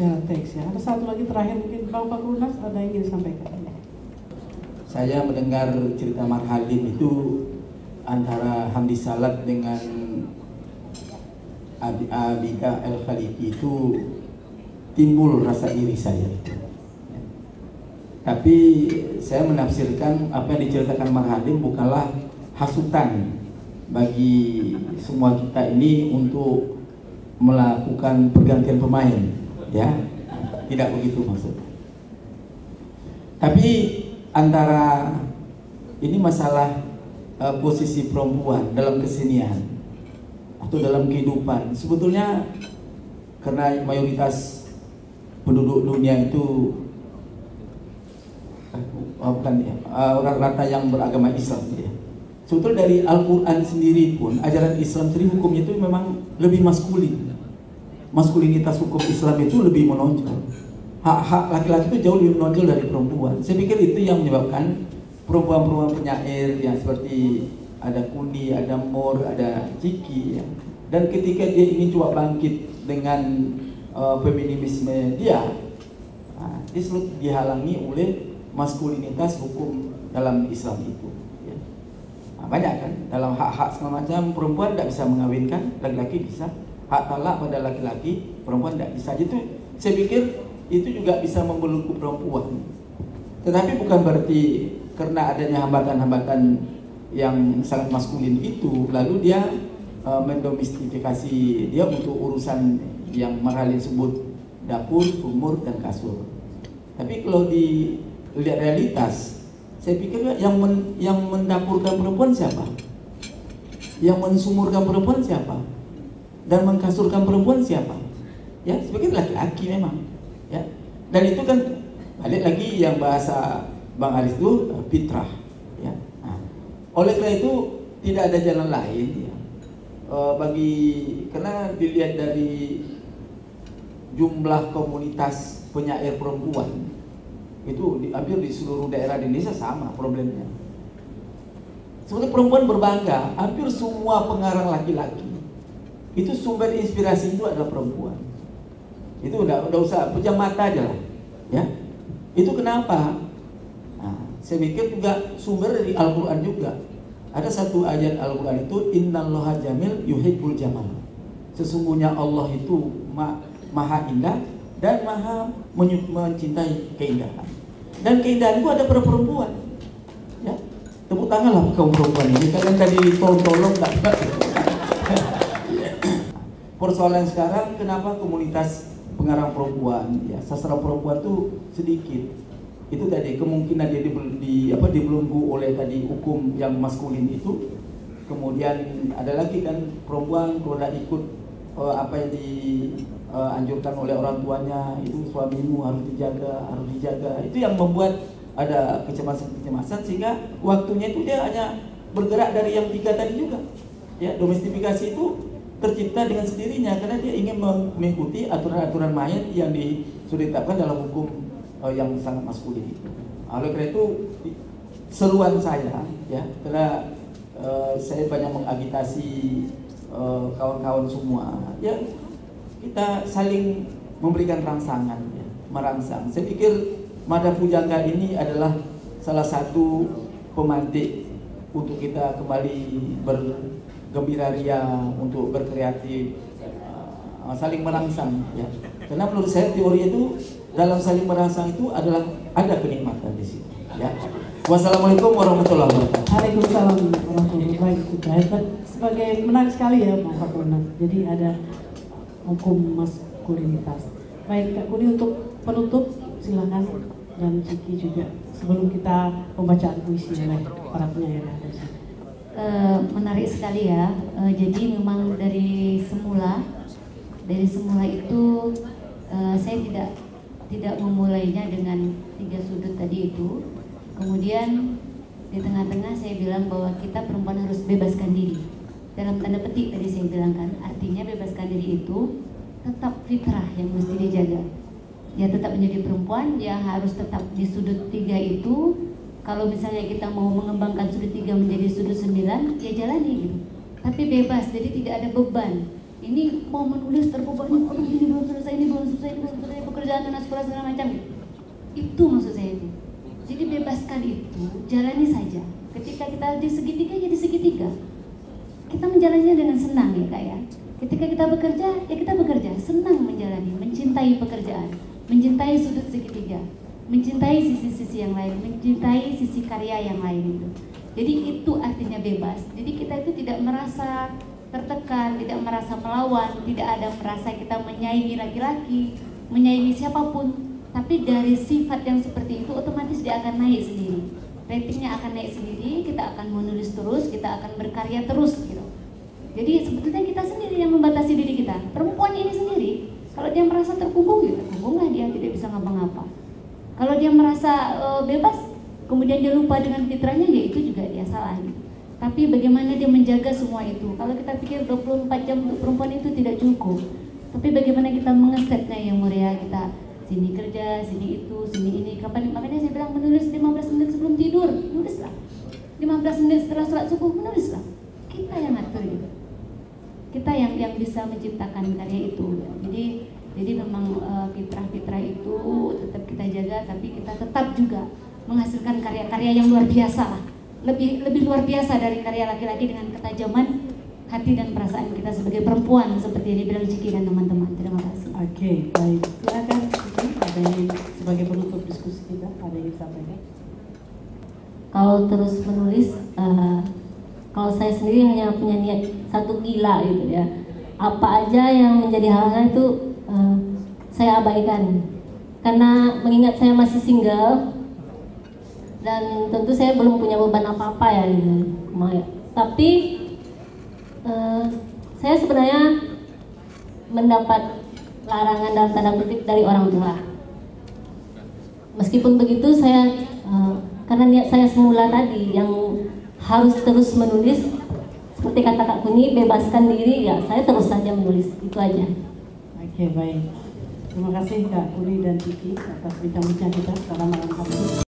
secara teks ya. Ada satu lagi terakhir mungkin Bang Fakhrunas ada yang ingin disampaikan. Saya mendengar cerita Marhalim itu antara Hamdi Salat dengan Abika El Khaliki itu timbul rasa iri saya itu. Tapi saya menafsirkan apa yang diceritakan Marhalim bukanlah hasutan bagi semua kita ini untuk melakukan pergantian pemain, ya, tidak begitu maksudnya. Tapi antara ini masalah posisi perempuan dalam kesenian atau dalam kehidupan, sebetulnya karena mayoritas penduduk dunia itu bukan orang rata yang beragama Islam, ya. Sebetulnya dari Al-Quran sendiri pun ajaran Islam sendiri hukumnya itu memang lebih maskulin. Maskulinitas hukum Islam itu lebih menonjol. Hak-hak laki-laki itu jauh lebih menonjol dari perempuan. Saya pikir itu yang menyebabkan perempuan-perempuan penyair yang seperti ada Kuni, ada Mor, ada Ciki, ya. Dan ketika dia ingin coba bangkit dengan feminisme dia selalu dihalangi oleh maskulinitas hukum dalam Islam itu, ya. Banyak kan dalam hak-hak segala macam, perempuan tidak bisa mengawinkan, laki-laki bisa. Hak talak pada laki-laki, perempuan tidak bisa. Itu saya pikir itu juga bisa membelenggu perempuan. Tetapi bukan berarti karena adanya hambatan-hambatan yang sangat maskulin itu lalu dia mendomestifikasi dia untuk urusan yang Marhalim sebut dapur, sumur, dan kasur. Tapi kalau dilihat realitas, saya pikir yang mendapurkan perempuan siapa? Yang mensumurkan perempuan siapa? Dan mengkasurkan perempuan siapa? Ya, sebagai laki-laki memang, ya. Dan itu kan balik lagi yang bahasa Bang Aris itu fitrah, ya. Nah, oleh karena itu tidak ada jalan lain, ya. Karena dilihat dari jumlah komunitas penyair perempuan itu hampir di seluruh daerah di Indonesia sama problemnya. Sebenarnya perempuan berbangga, hampir semua pengarang laki-laki itu sumber inspirasi itu adalah perempuan. Itu udah usah pejam mata aja lah, ya. Itu kenapa? Nah, saya pikir juga sumber dari Al-Quran juga. Ada satu ayat Al-Quran itu Innallaha jamil yuhibbul jamal. Sesungguhnya Allah itu maha indah dan maha mencintai keindahan. Dan keindahan itu ada pada perempuan, ya. Tepuk tanganlah kaum perempuan ini. Kalian tadi tolong nggak? Persoalan sekarang kenapa komunitas pengarang perempuan, ya, sastra perempuan tuh sedikit. Itu tadi kemungkinan dia dibelenggu oleh tadi hukum yang maskulin itu. Kemudian ada lagi kan perempuan kalau tidak ikut apa yang dianjurkan oleh orang tuanya, itu suamimu harus dijaga. Itu yang membuat ada kecemasan sehingga waktunya itu dia hanya bergerak dari yang tiga tadi juga, ya. Domestifikasi itu tercipta dengan sendirinya karena dia ingin mengikuti aturan-aturan main yang sudah ditetapkan dalam hukum yang sangat maskulin itu. Oleh karena itu seruan saya, ya, karena saya banyak mengagitasi kawan-kawan semua, ya, kita saling memberikan rangsangan, ya, merangsang. Saya pikir Mada Pujangga ini adalah salah satu pemantik untuk kita kembali bergembira ria, untuk berkreatif, saling merangsang, ya. Karena menurut saya teori itu dalam saling merangsang itu ada kenikmatan di situ, ya. Wassalamualaikum warahmatullahi wabarakatuh. Waalaikumsalam warahmatullahi wabarakatuh. Sebagai menarik sekali ya Bang Fakhrunas. Jadi ada hukum maskulinitas. Baik Kak Kuni untuk penutup silakan, dan Ciki juga sebelum kita pembacaan puisi oleh para penyair yang ada di sini. Menarik sekali ya. Jadi memang dari semula itu saya tidak memulainya dengan tiga sudut tadi itu. Kemudian di tengah-tengah saya bilang bahwa kita perempuan harus bebaskan diri. Dalam tanda petik tadi saya bilang kan, artinya bebaskan diri itu tetap fitrah yang mesti dijaga. Ya tetap menjadi perempuan, ya harus tetap di sudut tiga itu. Kalau misalnya kita mau mengembangkan sudut 3 menjadi sudut 9, ya jalani gitu. Tapi bebas, jadi tidak ada beban. Ini mau menulis terbebani, aduh ini belum selesai, ini belum selesai, ini belum selesai, kerjaan, anak sekolah segala macam. Itu maksud saya itu. Jadi bebaskan itu, jalani saja. Ketika kita di segitiga, ya di segitiga. Kita menjalaninya dengan senang ya Kak ya. Ketika kita bekerja, ya kita bekerja, senang menjalani, mencintai pekerjaan, mencintai sudut segitiga, mencintai sisi-sisi yang lain, mencintai sisi karya yang lain itu. Jadi itu artinya bebas. Jadi kita itu tidak merasa tertekan, tidak merasa melawan, tidak ada merasa kita menyaingi laki-laki, menyaingi siapapun. Tapi dari sifat yang seperti itu otomatis dia akan naik sendiri. Ratingnya akan naik sendiri, kita akan menulis terus, kita akan berkarya terus gitu. Jadi sebetulnya kita sendiri yang membatasi diri kita. Perempuan ini sendiri, kalau dia merasa terkungkung, ya terkungkunglah dia, tidak bisa ngapa-ngapa. Kalau dia merasa bebas, kemudian dia lupa dengan fitrahnya, ya itu juga dia salah gitu. Tapi bagaimana dia menjaga semua itu? Kalau kita pikir 24 jam untuk perempuan itu tidak cukup. Tapi bagaimana kita mengesetnya yang mulia, kita sini kerja, sini itu, sini ini. Kapan? Makanya saya bilang menulis 15 menit sebelum tidur, nulislah. 15 menit setelah sholat subuh, menulislah. Kita yang ngatur gitu. Kita yang bisa menciptakan karya itu. Jadi memang fitrah-fitrah itu tetap kita jaga, tapi kita tetap juga menghasilkan karya-karya yang luar biasa lah. Lebih luar biasa dari karya laki-laki dengan ketajaman hati dan perasaan kita sebagai perempuan, seperti yang dibilang Ciki dan teman-teman. Terima kasih. Oke, baik. Silakan Ciki, ada yang sebagai penutup diskusi kita, ada yang disampaikan? Kalau terus menulis, kalau saya sendiri hanya punya niat satu gila gitu ya. Apa aja yang menjadi hal-hal itu saya abaikan. Karena mengingat saya masih single dan tentu saya belum punya beban apa-apa ya gitu. Tapi saya sebenarnya mendapat larangan dalam tanda kutip dari orang tua. Meskipun begitu saya karena niat saya semula tadi yang harus terus menulis, seperti kata Kak Kuni, bebaskan diri, ya saya terus saja menulis, itu aja. Oke, baik. Terima kasih Kak Kuni dan Ciki atas bincang-bincang kita pada malam hari ini.